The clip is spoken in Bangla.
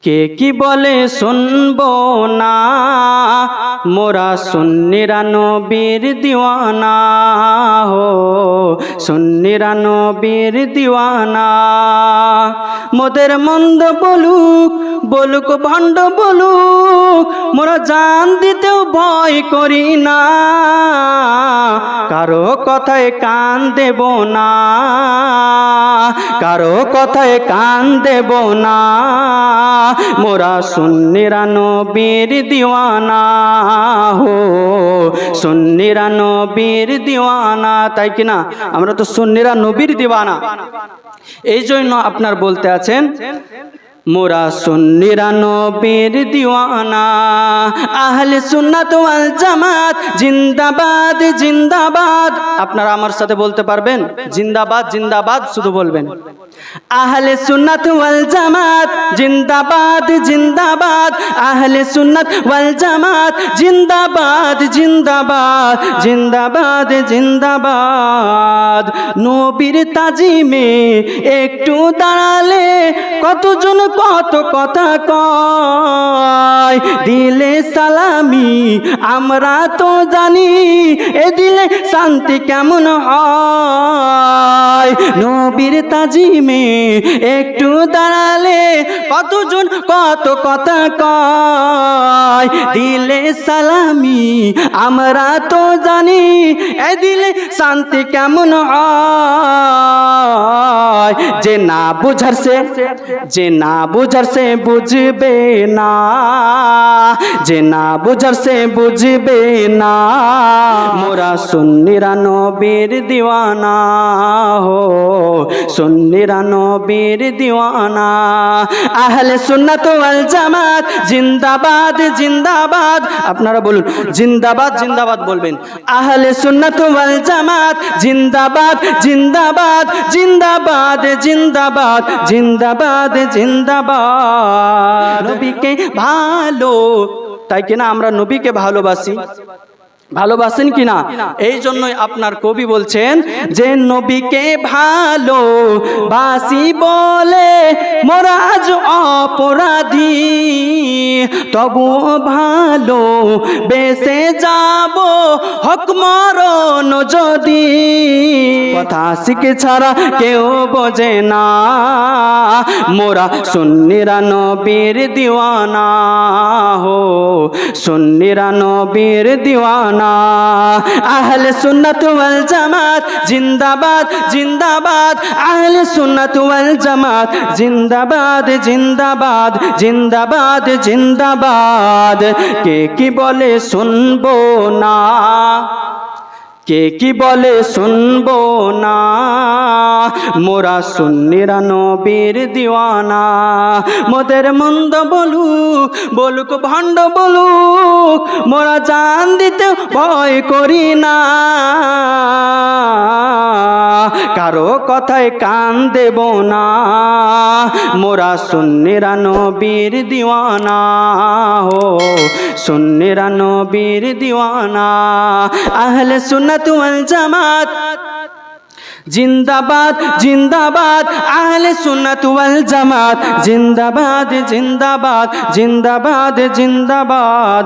কে কি বলে শুনবো না, মোরা সুন্নিরা নবীর দিওয়ানা হো, সুন্নিরা নবীর দিওয়ানা। মোদের মন্দ বলুক বলুক ভণ্ড বলুক, মোরা জান দিতেও ভয় করি না, কারো কথায় কান দেব না, কারো কথায় কান দেব না, মোরা সুন্নিরা নবীর দিওয়ানা হো, সুন্নিরা নবীর দিওয়ানা। তাই কিনা? আমরা তো সুন্নিরা নবীর দিওয়ানা। এই জন্য আপনার বলতে আছেন মোরা সুন্নিরা নবীর দিওয়ানা। আহলে সুন্নাত ওয়াল জামাত জিন্দাবাদ জিন্দাবাদ। আপনারা আমার সাথে বলতে পারবেন? জিন্দাবাদ জিন্দাবাদ শুধু বলবেন। আহলে সুন্নাত ওয়াল জামাত জিন্দাবাদ জিন্দাবাদ। আহলে সুন্নাত ওয়াল জামাত জিন্দাবাদ জিন্দাবাদ জিন্দাবাদ জিন্দাবাদ। নবীর তাজিমে একটু দাঁড়ালে কতজন কত কথা কয়, দিলে সালামি আমরা তো জানি, এ দিলে শান্তি কেমন হয়। নবীর তাজিমে একটু দাঁড়ালে কতজন কত কথা কয়, দিলে সালামি আমরা তো জানি, এ দিলে শান্তি কেমন হয়। যে না বুঝার সে, যে না বুঝার সে বুঝবে না, যে না বুঝার সে বুঝবে না, মোরা সুন্নিরা নবীর দিওয়ানা হো, সুন্নিরা নবীর দিওয়ানা। আহলে সুন্নাত ওয়াল জামাত জিন্দাবাদ জিন্দাবাদ। আপনারা বলুন জিন্দাবাদ জিন্দাবাদ বলবেন। আহলে সুন্নাত ওয়াল জামাত জিন্দাবাদ জিন্দাবাদ জিন্দাবাদ জিন্দাবাদ জিন্দাবাদ জিন্দাবাদ। নবীকে ভালো, তাই কিনা আমরা নবীকে ভালোবাসি, ভালোবাসেন কিনা? এই জন্যই আপনার কবি বলছেন যে নবীকে ভালোবাসি বলে মোরা আজ অপরাধী, তবু ভালো বেসে যাব হক মরণ যদি। কথা শিখে ছাড়া কেউ বোঝে না, মোরা সুন্নিরা নবীর দিওয়ানা হো, সুন্নিরা নবীর দিওয়ানা। আহলে সুন্নাত ওয়াল জামাত জিন্দাবাদ জিন্দাবাদ। আহলে সুন্নাত ওয়াল জামাত জিন্দাবাদ জিন্দাবাদ জিন্দাবাদ জিন্দাবাদ। কে কি বলে শুনবো না, কে কি বলে শুনবো না, মোরা সুন্নিরা নবীর দিওয়ানা। মোদের মন্দ বলুক বলুক ভণ্ড বলুক, মোরা জান দিতে ভয় করি না, কারো কথায় কান দেব না, মোরা সুন্নিরা নবীর দিওয়ানা হো, সুন্নিরা নবীর দিওয়ানা। আহলে সুন্নাত ওয়াল জামাত জিন্দাবাদ জিন্দাবাদ। আহলে সুন্নাত ওয়াল জামাত জিন্দাবাদ জিন্দাবাদ জিন্দাবাদ জিন্দাবাদ।